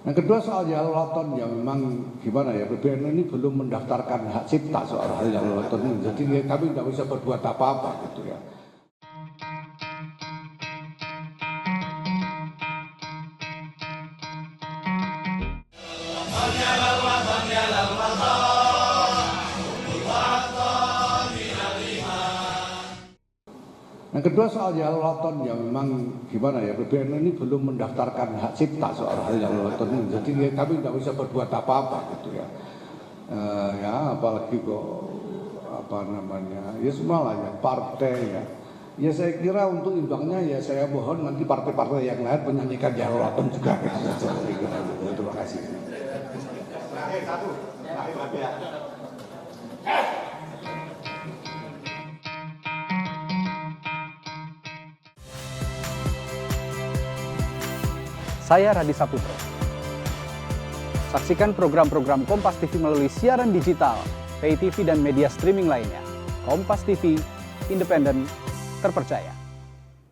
Yang kedua soal Jalalaton, ya memang gimana ya, PBNU ini belum mendaftarkan hak cipta soal hal Jalalaton ini, jadi kami tidak bisa berbuat apa-apa gitu ya. Yang kedua soal Jalalaton, ya memang gimana ya, PBNU ini belum mendaftarkan hak cipta soal hal Jalalaton ini, jadi kami tidak bisa berbuat apa-apa gitu ya. Ya apalagi kok ya semua lah ya, partai ya. Ya saya kira untuk imbangnya ya saya mohon nanti partai-partai yang lain menyanyikan Jalalaton juga. Terima kasih. Saya Radi Saputro. Saksikan program-program Kompas TV melalui siaran digital, pay TV dan media streaming lainnya. Kompas TV, independen, terpercaya.